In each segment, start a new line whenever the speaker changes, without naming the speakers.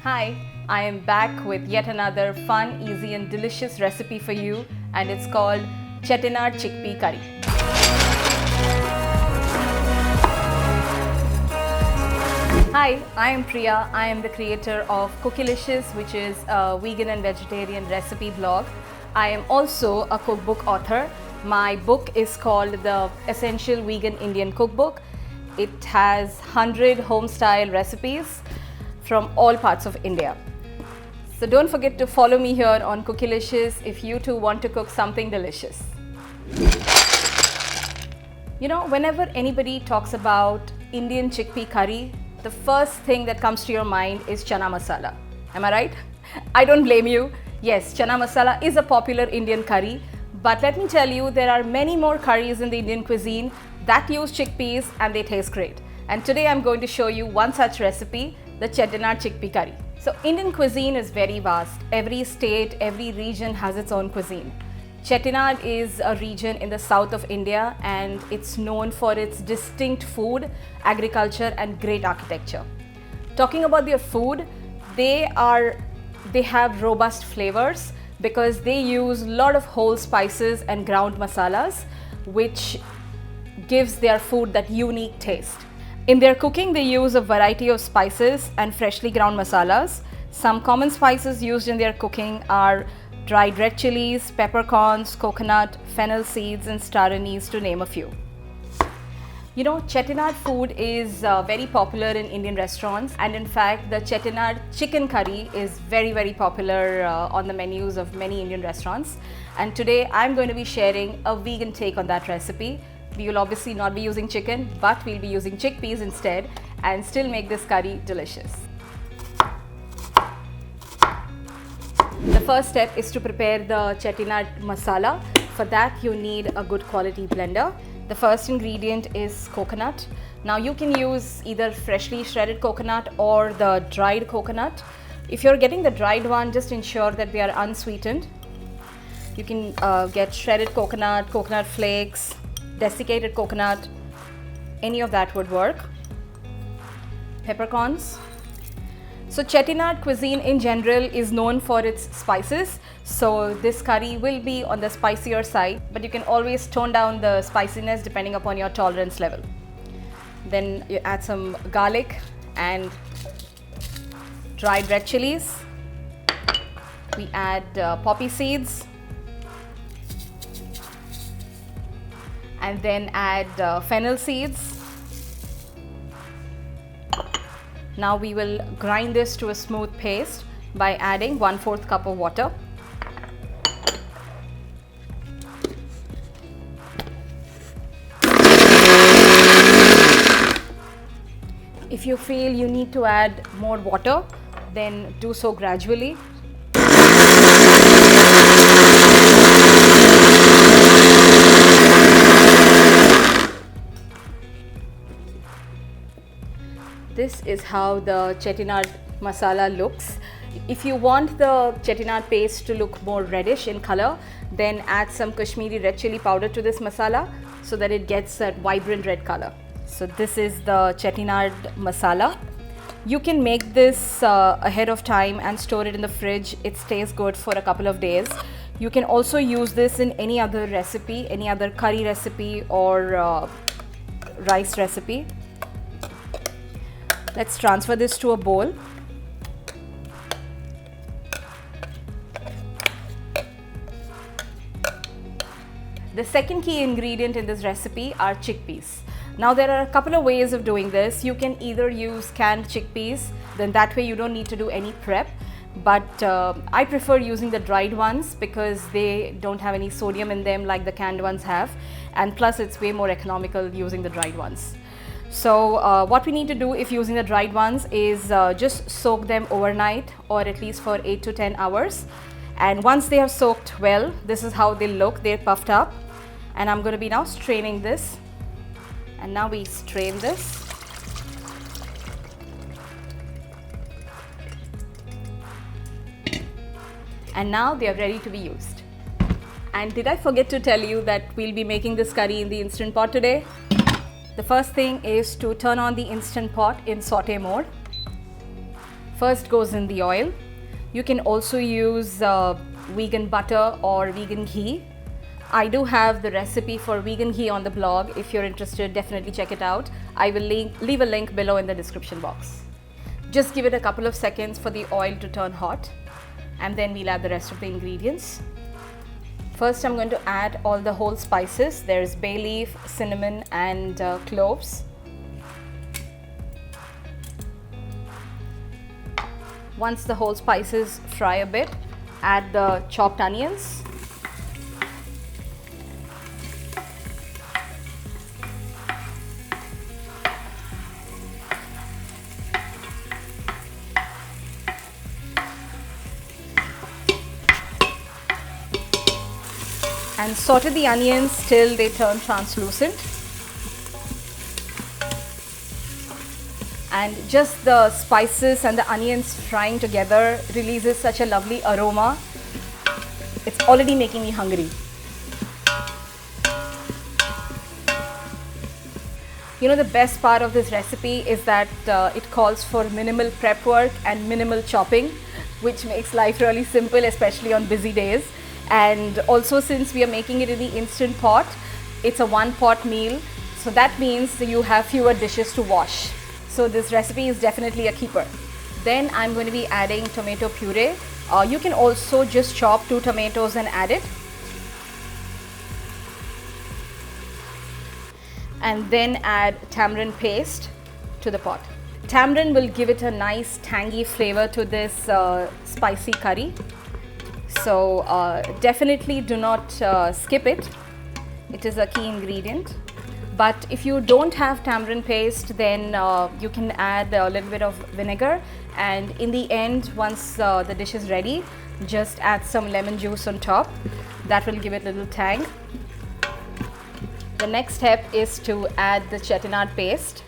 Hi, I am back with yet another fun, easy and delicious recipe for you, and it's called Chettinad Chickpea Curry. Hi, I am Priya. I am the creator of Cookilicious, which is a vegan and vegetarian recipe blog. I am also a cookbook author. My book is called the Essential Vegan Indian Cookbook. It has 100 home-style recipes from all parts of India. So don't forget to follow me here on Cookilicious if you too want to cook something delicious. You know, whenever anybody talks about Indian chickpea curry, the first thing that comes to your mind is chana masala. Am I right? I don't blame you. Yes, chana masala is a popular Indian curry, but let me tell you, there are many more curries in the Indian cuisine that use chickpeas and they taste great. And today I'm going to show you one such recipe, the Chettinad Chickpea Curry. So Indian cuisine is very vast. Every state, every region has its own cuisine. Chettinad is a region in the south of India and it's known for its distinct food, agriculture and great architecture. Talking about their food, they have robust flavors because they use a lot of whole spices and ground masalas, which gives their food that unique taste. In their cooking, they use a variety of spices and freshly ground masalas. Some common spices used in their cooking are dried red chilies, peppercorns, coconut, fennel seeds and star anise, to name a few. You know, Chettinad food is very popular in Indian restaurants, and in fact the Chettinad chicken curry is very popular on the menus of many Indian restaurants. And today I'm going to be sharing a vegan take on that recipe. We will obviously not be using chicken, but we'll be using chickpeas instead and still make this curry delicious. The first step is to prepare the Chettinad masala. For that you need a good quality blender. The first ingredient is coconut. Now you can use either freshly shredded coconut or the dried coconut. If you're getting the dried one, just ensure that they are unsweetened. You can get shredded coconut, coconut flakes, desiccated coconut, any of that would work. Peppercorns. So Chettinad cuisine in general is known for its spices, so this curry will be on the spicier side, but you can always tone down the spiciness depending upon your tolerance level. Then you add some garlic and dried red chilies. We add poppy seeds and then add fennel seeds. Now we will grind this to a smooth paste by adding 1/4 cup of water. If you feel you need to add more water, then do so gradually. This is how the Chettinad masala looks. If you want the Chettinad paste to look more reddish in color, then add some Kashmiri red chili powder to this masala so that it gets that vibrant red color. So this is the Chettinad masala. You can make this ahead of time and store it in the fridge. It stays good for a couple of days. You can also use this in any other recipe, any other curry recipe or rice recipe. Let's transfer this to a bowl. The second key ingredient in this recipe are chickpeas. Now there are a couple of ways of doing this. You can either use canned chickpeas, then that way you don't need to do any prep. But I prefer using the dried ones because they don't have any sodium in them like the canned ones have. And plus it's way more economical using the dried ones. So what we need to do if using the dried ones is just soak them overnight or at least for 8 to 10 hours. And once they have soaked well, this is how they look. They're puffed up. And I'm going to be now straining this. And now we strain this. And now they are ready to be used. And did I forget to tell you that we'll be making this curry in the Instant Pot today? The first thing is to turn on the Instant Pot in saute mode. First goes in the oil. You can also use vegan butter or vegan ghee. I do have the recipe for vegan ghee on the blog. If you're interested, definitely check it out. I will leave a link below in the description box. Just give it a couple of seconds for the oil to turn hot, and then we'll add the rest of the ingredients. First, I'm going to add all the whole spices. There's bay leaf, cinnamon, and cloves. Once the whole spices fry a bit, add the chopped onions. And saute the onions till they turn translucent. And just the spices and the onions frying together releases such a lovely aroma. It's already making me hungry. You know, the best part of this recipe is that it calls for minimal prep work and minimal chopping, which makes life really simple, especially on busy days. And also, since we are making it in the instant pot, it's a one pot meal, so that means you have fewer dishes to wash. So this recipe is definitely a keeper. Then I'm going to be adding tomato puree. You can also just chop 2 tomatoes and add it. And then add tamarind paste to the pot. Tamarind will give it a nice tangy flavor to this spicy curry. So definitely do not skip it. It is a key ingredient. But if you don't have tamarind paste, then you can add a little bit of vinegar, and in the end, once the dish is ready, just add some lemon juice on top. That will give it a little tang. The next step is to add the chettinad paste.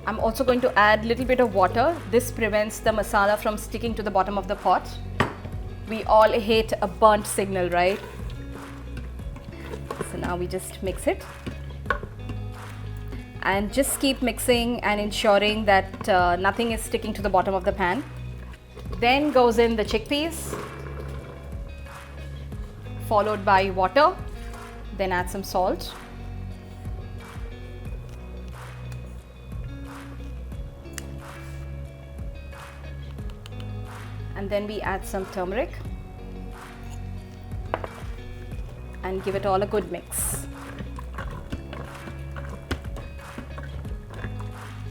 I'm also going to add a little bit of water. This prevents the masala from sticking to the bottom of the pot. We all hate a burnt signal, right? So now we just mix it. And just keep mixing and ensuring that nothing is sticking to the bottom of the pan. Then goes in the chickpeas, followed by water. Then add some salt. And then we add some turmeric and give it all a good mix.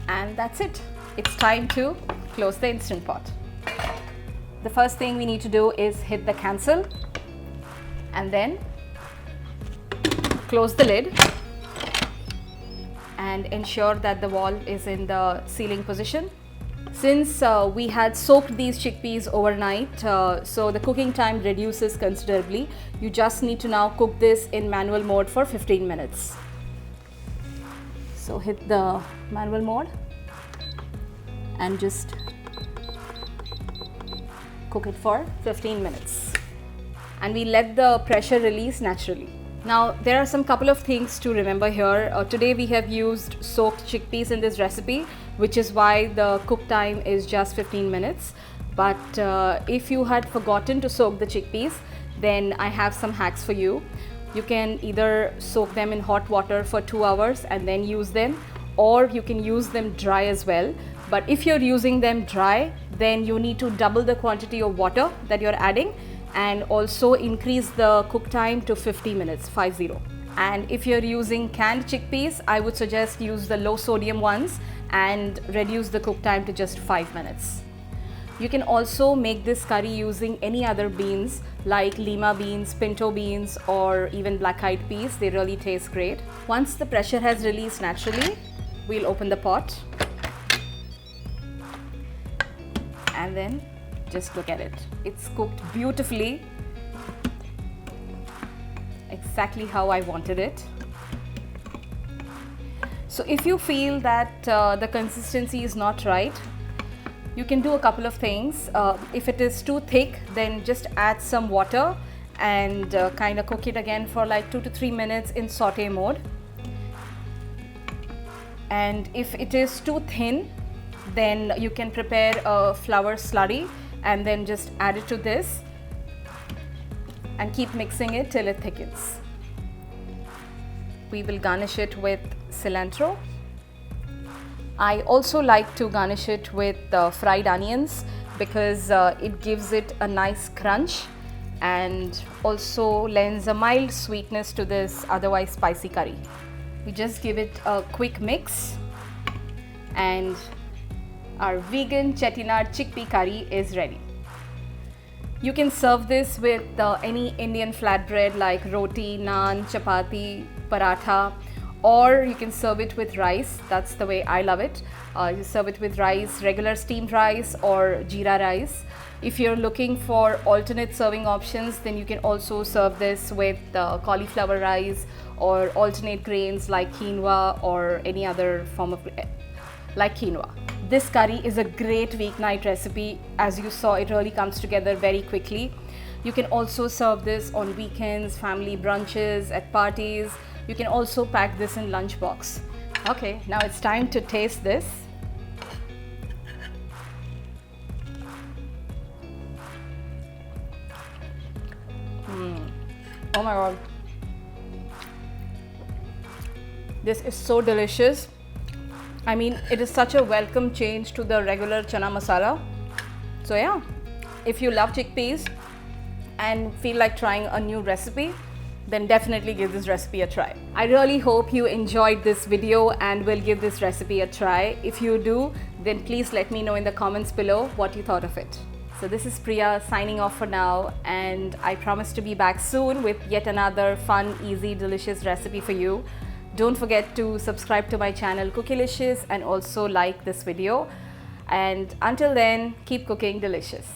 And that's it. It's time to close the Instant Pot. The first thing we need to do is hit the cancel and then close the lid and ensure that the wall is in the sealing position. Since we had soaked these chickpeas overnight, so the cooking time reduces considerably. You just need to now cook this in manual mode for 15 minutes. So hit the manual mode and just cook it for 15 minutes. And we let the pressure release naturally. Now, there are some couple of things to remember here. Today we have used soaked chickpeas in this recipe, which is why the cook time is just 15 minutes. But if you had forgotten to soak the chickpeas, then I have some hacks for you. You can either soak them in hot water for 2 hours and then use them, or you can use them dry as well. But if you're using them dry, then you need to double the quantity of water that you're adding, and also increase the cook time to 50 minutes, 50. And if you're using canned chickpeas, I would suggest use the low sodium ones and reduce the cook time to just 5 minutes. You can also make this curry using any other beans like lima beans, pinto beans, or even black-eyed peas. They really taste great. Once the pressure has released naturally, we'll open the pot and then just look at it. It's cooked beautifully, exactly how I wanted it. So if you feel that the consistency is not right, You can do a couple of things. If it is too thick, then just add some water and kind of cook it again for like 2 to 3 minutes in saute mode. And if it is too thin, then you can prepare a flour slurry and then just add it to this and keep mixing it till it thickens. We will garnish it with cilantro. I also like to garnish it with fried onions because it gives it a nice crunch and also lends a mild sweetness to this otherwise spicy curry. We just give it a quick mix and our vegan Chettinad chickpea curry is ready. You can serve this with any Indian flatbread like roti, naan, chapati, paratha, or you can serve it with rice. That's the way I love it. You serve it with rice, regular steamed rice or jeera rice. If you're looking for alternate serving options, then you can also serve this with cauliflower rice or alternate grains like quinoa or any other form of like quinoa. This curry is a great weeknight recipe. As you saw, it really comes together very quickly. You can also serve this on weekends, family brunches, at parties. You can also pack this in lunchbox. Okay, now it's time to taste this. Oh my god. This is so delicious. I mean, it is such a welcome change to the regular chana masala. So yeah, if you love chickpeas and feel like trying a new recipe, then definitely give this recipe a try. I really hope you enjoyed this video and will give this recipe a try. If you do, then please let me know in the comments below what you thought of it. So this is Priya signing off for now, and I promise to be back soon with yet another fun, easy, delicious recipe for you. Don't forget to subscribe to my channel Cookylicious and also like this video. And until then, keep cooking delicious.